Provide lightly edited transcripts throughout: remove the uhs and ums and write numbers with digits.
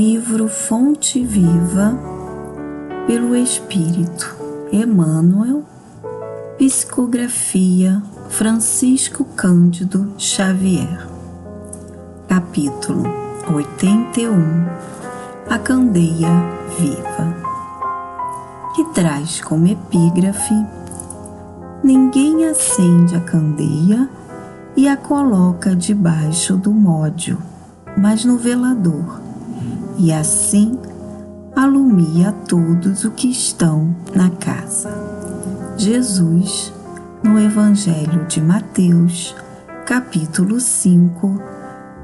Livro Fonte Viva, pelo Espírito Emmanuel, psicografia Francisco Cândido Xavier. Capítulo 81. A Candeia Viva, que traz como epígrafe: ninguém acende a candeia e a coloca debaixo do módio, mas no velador, e assim alumia a todos os que estão na casa. Jesus, no Evangelho de Mateus, capítulo 5,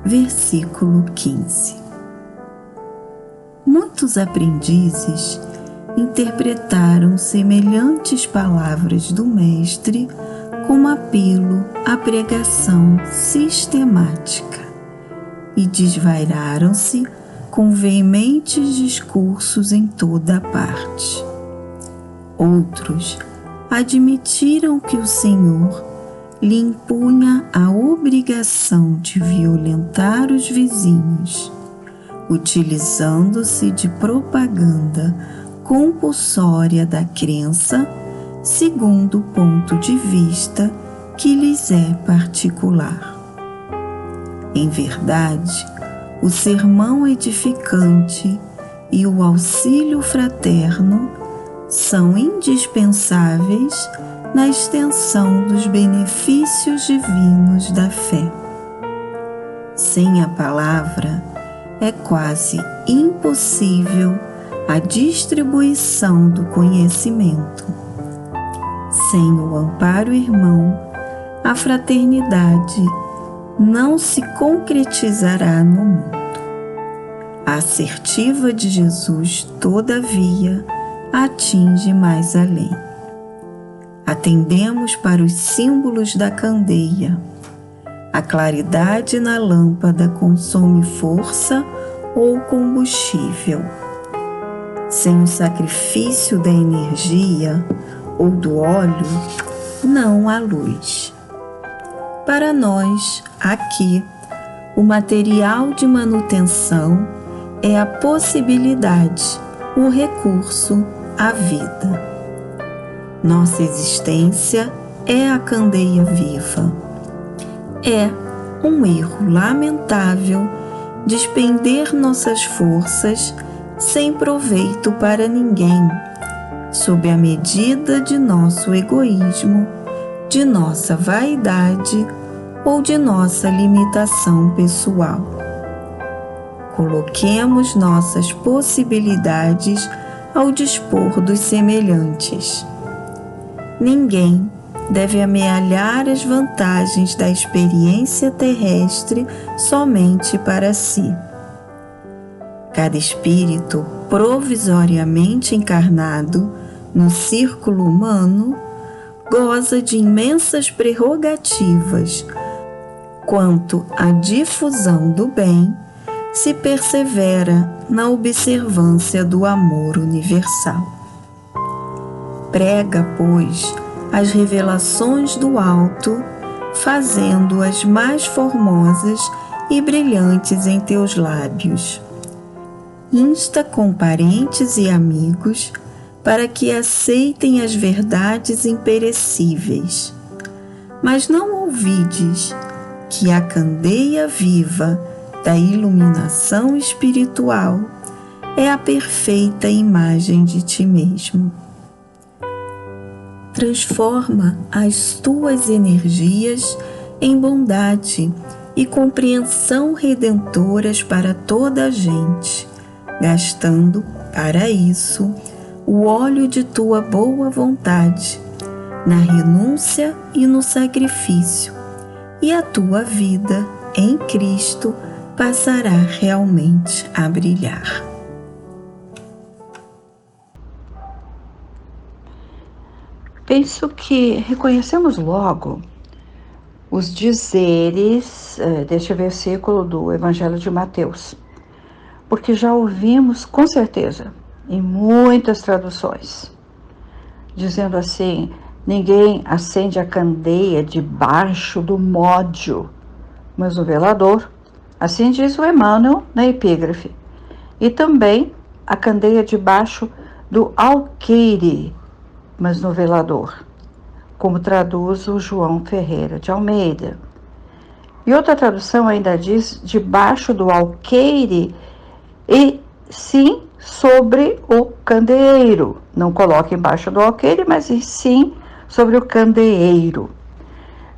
versículo 15. Muitos aprendizes interpretaram semelhantes palavras do Mestre como apelo à pregação sistemática e desvairaram-se com veementes discursos em toda a parte. Outros admitiram que o Senhor lhe impunha a obrigação de violentar os vizinhos, utilizando-se de propaganda compulsória da crença, segundo o ponto de vista que lhes é particular. Em verdade, o sermão edificante e o auxílio fraterno são indispensáveis na extensão dos benefícios divinos da fé. Sem a palavra, é quase impossível a distribuição do conhecimento. Sem o amparo irmão, a fraternidade não se concretizará no mundo. A assertiva de Jesus, todavia, atinge mais além. Atendemos para os símbolos da candeia. A claridade na lâmpada consome força ou combustível. Sem o sacrifício da energia ou do óleo, não há luz. Para nós, aqui, o material de manutenção é a possibilidade, o recurso, a vida. Nossa existência é a candeia viva. É um erro lamentável despender nossas forças sem proveito para ninguém, sob a medida de nosso egoísmo, de nossa vaidade ou de nossa limitação pessoal. Coloquemos nossas possibilidades ao dispor dos semelhantes. Ninguém deve amealhar as vantagens da experiência terrestre somente para si. Cada espírito provisoriamente encarnado no círculo humano goza de imensas prerrogativas quanto à difusão do bem, se persevera na observância do amor universal. Prega, pois, as revelações do alto, fazendo-as mais formosas e brilhantes em teus lábios. Insta com parentes e amigos para que aceitem as verdades imperecíveis. Mas não ouvides que a candeia viva da iluminação espiritual é a perfeita imagem de ti mesmo. Transforma as tuas energias em bondade e compreensão redentoras para toda a gente, gastando, para isso, o óleo de tua boa vontade, na renúncia e no sacrifício, e a tua vida em Cristo passará realmente a brilhar. Penso que reconhecemos logo os dizeres deste versículo do Evangelho de Mateus, porque já ouvimos com certeza em muitas traduções, dizendo assim: ninguém acende a candeia debaixo do módio, mas o velador. Assim diz o Emmanuel na epígrafe. e também a candeia debaixo do alqueire, mas no velador, como traduz o João Ferreira de Almeida. E outra tradução ainda diz debaixo do alqueire e sim sobre o candeeiro. Não coloque embaixo do alqueire, mas sim sobre o candeeiro.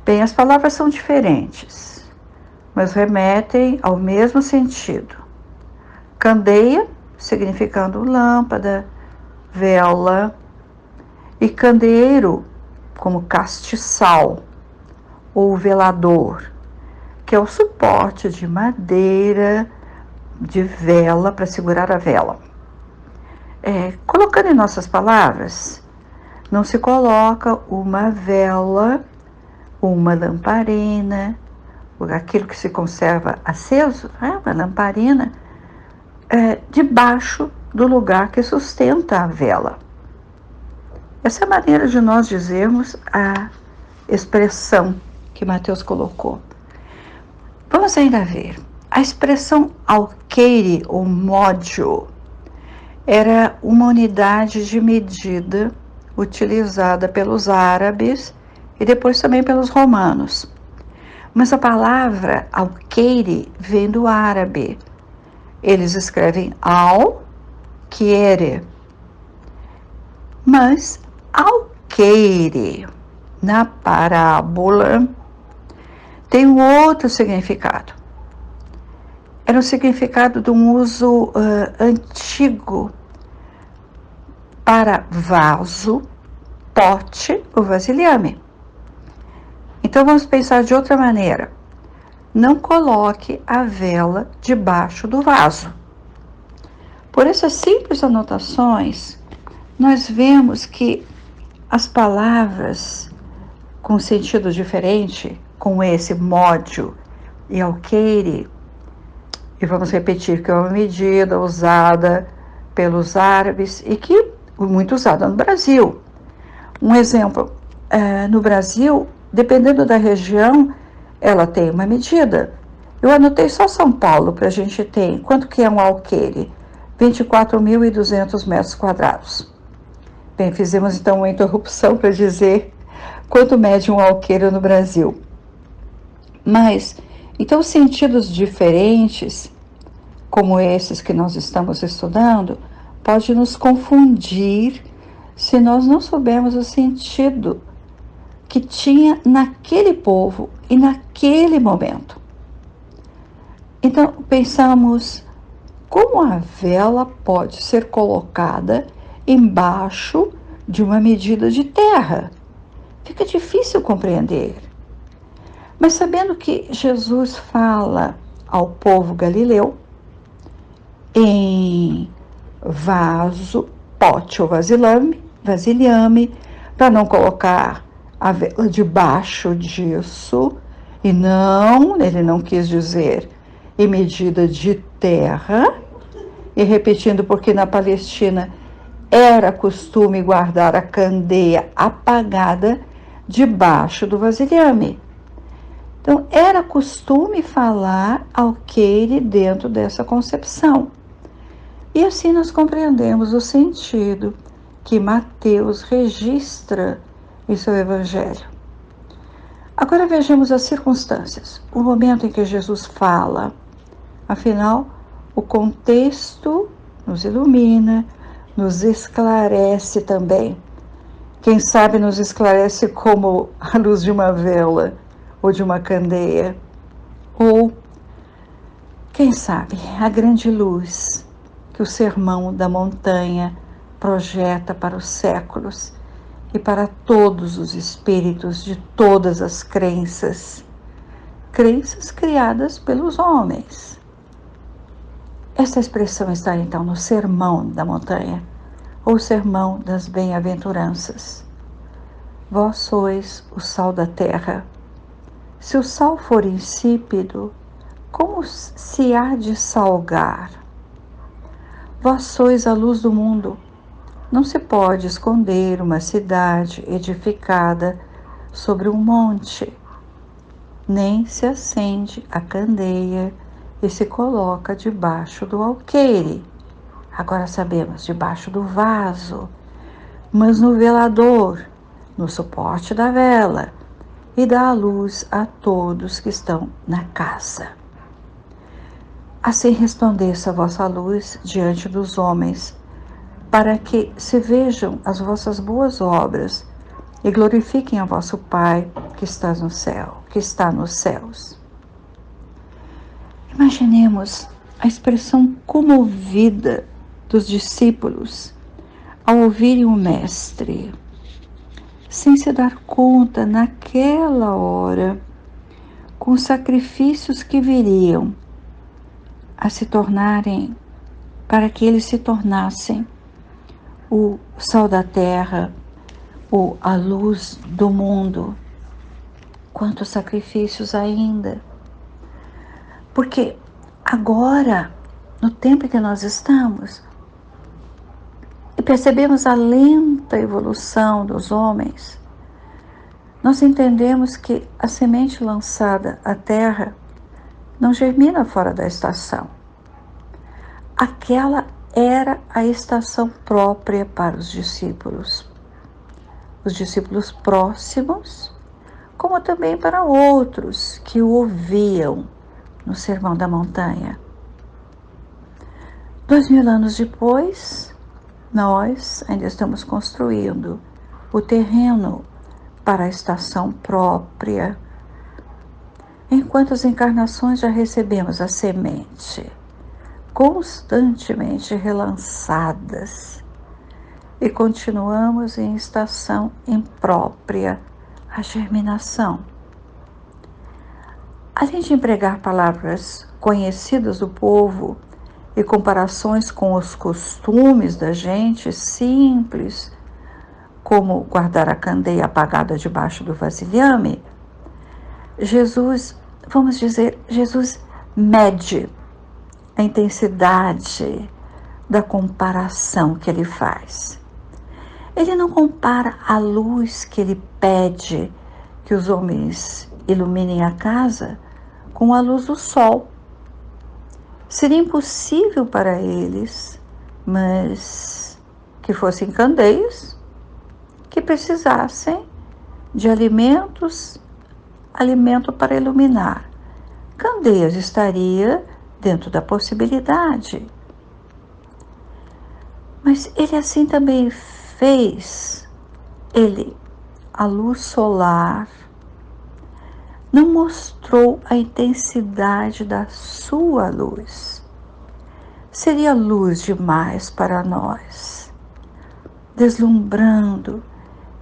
Bem, as palavras são diferentes, mas remetem ao mesmo sentido. Candeia, significando lâmpada, vela, e candeeiro, como castiçal ou velador, que é o suporte de madeira de vela para segurar a vela. Colocando em nossas palavras, não se coloca uma vela, uma lamparina, aquilo que se conserva aceso, uma lamparina, debaixo do lugar que sustenta a vela. Essa é a maneira de nós dizermos a expressão que Mateus colocou. Vamos ainda ver. A expressão alqueire ou módio era uma unidade de medida utilizada pelos árabes e depois também pelos romanos. Mas a palavra alqueire vem do árabe. Eles escrevem al-quiere. Mas alqueire, na parábola, tem um outro significado. Era o significado de um uso antigo para vaso, pote ou vasilhame. Então vamos pensar de outra maneira. Não coloque a vela debaixo do vaso. Por essas simples anotações, nós vemos que as palavras com sentido diferente, com esse módio e alqueire, e vamos repetir que é uma medida usada pelos árabes e que muito usada no Brasil. Um exemplo, no Brasil, dependendo da região, ela tem uma medida. Eu anotei só São Paulo para a gente ter quanto que é um alqueire, 24.200 metros quadrados. Bem, fizemos então uma interrupção para dizer quanto mede um alqueire no Brasil. Mas, então, sentidos diferentes, como esses que nós estamos estudando, pode nos confundir se nós não soubermos o sentido que tinha naquele povo e naquele momento. Então, pensamos como a vela pode ser colocada embaixo de uma medida de terra. Fica difícil compreender. Mas sabendo que Jesus fala ao povo galileu em vaso, pote ou vasilhame, para não colocar a vela debaixo disso, e não, ele não quis dizer em medida de terra, e repetindo porque na Palestina era costume guardar a candeia apagada debaixo do vasilhame. Então, era costume falar alqueire dentro dessa concepção. E assim nós compreendemos o sentido que Mateus registra em seu evangelho. Agora vejamos as circunstâncias, o momento em que Jesus fala. Afinal, o contexto nos ilumina, nos esclarece também. Quem sabe nos esclarece como a luz de uma vela ou de uma candeia. Ou, quem sabe, a grande luz que o Sermão da Montanha projeta para os séculos e para todos os espíritos de todas as crenças criadas pelos homens. Esta expressão está então no Sermão da Montanha, ou Sermão das Bem-aventuranças. Vós sois o sal da terra. Se o sal for insípido, como se há de salgar? Vós sois a luz do mundo. Não se pode esconder uma cidade edificada sobre um monte, nem se acende a candeia e se coloca debaixo do alqueire, agora sabemos, debaixo do vaso, mas no velador, no suporte da vela, e dá a luz a todos que estão na casa. Assim resplandeça a vossa luz diante dos homens, para que se vejam as vossas boas obras e glorifiquem a vosso Pai que está no céu, que está nos céus. Imaginemos a expressão comovida dos discípulos ao ouvirem o Mestre, sem se dar conta naquela hora, com os sacrifícios que viriam a se tornarem, para que eles se tornassem o sal da terra, ou a luz do mundo. Quantos sacrifícios ainda! Porque agora, no tempo em que nós estamos, e percebemos a lenta evolução dos homens, nós entendemos que a semente lançada à terra não germina fora da estação. Aquela era a estação própria para os discípulos próximos, como também para outros que o ouviam no Sermão da Montanha. 2000 anos depois, nós ainda estamos construindo o terreno para a estação própria. Em quantas encarnações já recebemos a semente, constantemente relançadas, e continuamos em estação imprópria, a germinação. Além de empregar palavras conhecidas do povo e comparações com os costumes da gente simples, como guardar a candeia apagada debaixo do vasilhame, Jesus mede a intensidade da comparação que ele faz. Ele não compara a luz que ele pede que os homens iluminem a casa com a luz do sol. Seria impossível para eles, mas que fossem candeias, que precisassem de alimento para iluminar. Candeias estaria dentro da possibilidade. Mas ele assim também fez, a luz solar, não mostrou a intensidade da sua luz. Seria luz demais para nós, deslumbrando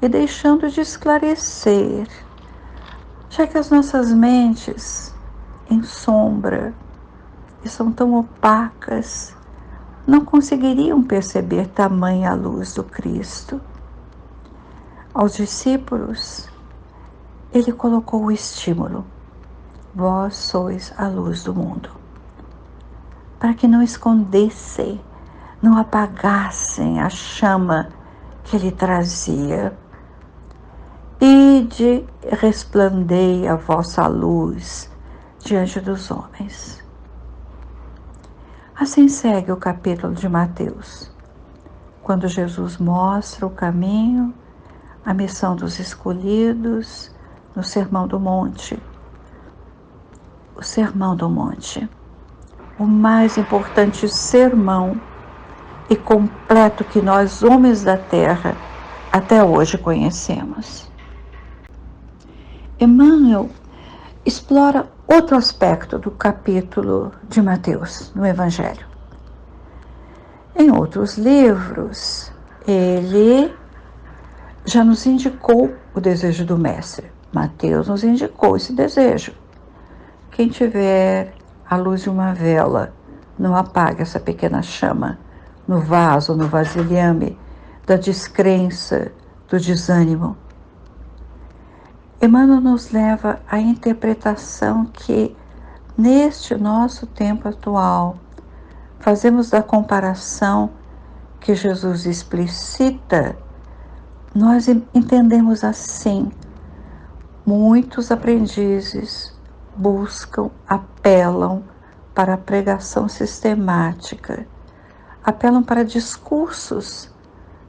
e deixando de esclarecer, já que as nossas mentes em sombra e são tão opacas, não conseguiriam perceber tamanha luz do Cristo. Aos discípulos, ele colocou o estímulo: vós sois a luz do mundo, para que não escondessem, não apagassem a chama que ele trazia. Ide, resplandei a vossa luz diante dos homens. Assim segue o capítulo de Mateus, quando Jesus mostra o caminho, a missão dos escolhidos no Sermão do Monte. O Sermão do Monte, o mais importante sermão e completo que nós, homens da terra, até hoje conhecemos. Emmanuel explora outro aspecto do capítulo de Mateus, no Evangelho. Em outros livros, ele já nos indicou o desejo do Mestre. Mateus nos indicou esse desejo. Quem tiver a luz de uma vela, não apague essa pequena chama no vaso, no vasilhame da descrença, do desânimo. Emmanuel nos leva à interpretação que, neste nosso tempo atual, fazemos da comparação que Jesus explicita, nós entendemos assim: muitos aprendizes buscam, apelam para a pregação sistemática, apelam para discursos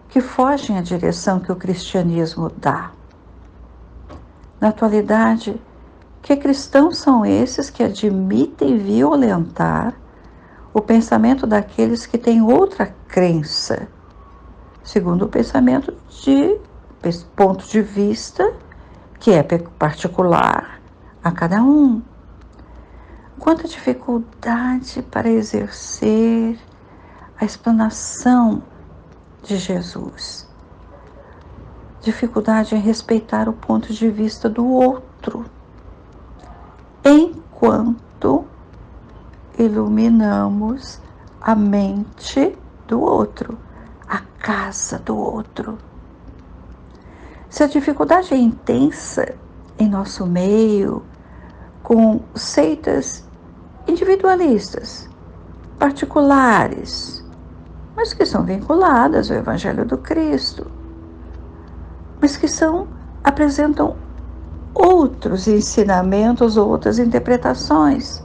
que fogem à direção que o cristianismo dá. Na atualidade, que cristãos são esses que admitem violentar o pensamento daqueles que têm outra crença, segundo o ponto de vista que é particular a cada um? Quanta dificuldade para exercer a explanação de Jesus. Dificuldade em respeitar o ponto de vista do outro, enquanto iluminamos a mente do outro, a casa do outro. Se a dificuldade é intensa em nosso meio, com seitas individualistas, particulares, mas que são vinculadas ao Evangelho do Cristo, mas que apresentam outros ensinamentos, outras interpretações.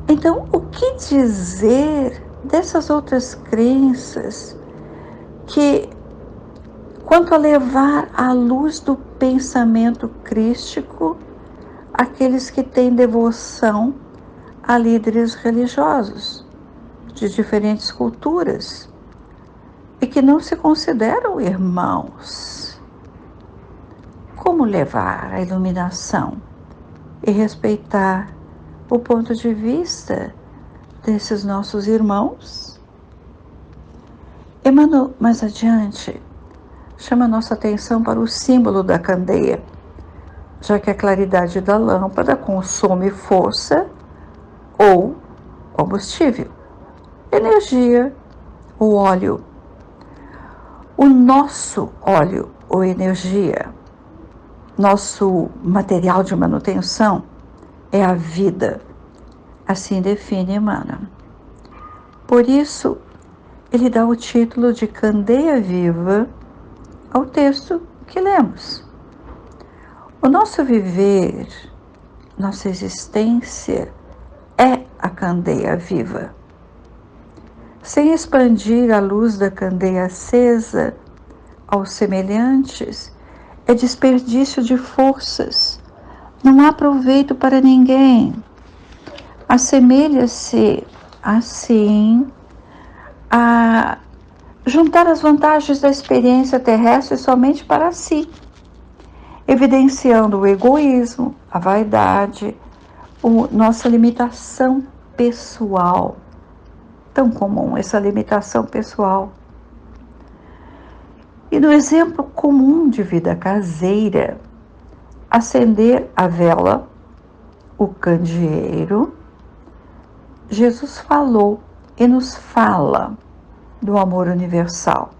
Então, o que dizer dessas outras crenças quanto a levar à luz do pensamento crístico aqueles que têm devoção a líderes religiosos de diferentes culturas e que não se consideram irmãos? Como levar a iluminação e respeitar o ponto de vista desses nossos irmãos? Emmanuel, mais adiante, chama nossa atenção para o símbolo da candeia, já que a claridade da lâmpada consome força ou combustível, energia ou óleo. O nosso óleo ou energia, nosso material de manutenção, é a vida. Assim define Emmanuel. Por isso, ele dá o título de Candeia Viva ao texto que lemos. O nosso viver, nossa existência é a candeia viva. Sem expandir a luz da candeia acesa aos semelhantes, é desperdício de forças, não há proveito para ninguém. Assemelha-se, assim, a juntar as vantagens da experiência terrestre somente para si, evidenciando o egoísmo, a vaidade, nossa limitação pessoal. Tão comum essa limitação pessoal. E no exemplo comum de vida caseira, acender a vela, o candeeiro, Jesus falou e nos fala do amor universal,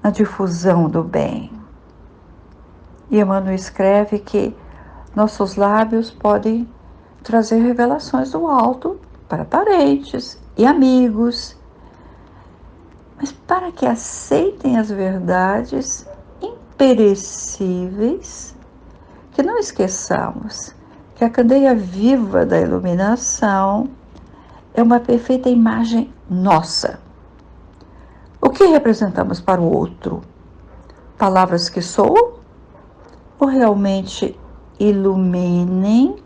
na difusão do bem. E Emmanuel escreve que nossos lábios podem trazer revelações do alto para parentes e amigos, mas para que aceitem as verdades imperecíveis, que não esqueçamos que a candeia viva da iluminação é uma perfeita imagem nossa. O que representamos para o outro? Palavras que soam ou realmente iluminem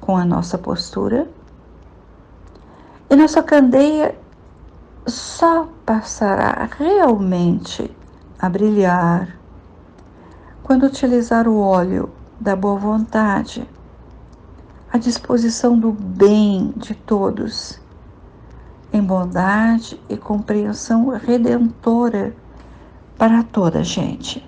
com a nossa postura? E nossa candeia só passará realmente a brilhar quando utilizar o óleo da boa vontade, a disposição do bem de todos, em bondade e compreensão redentora para toda a gente.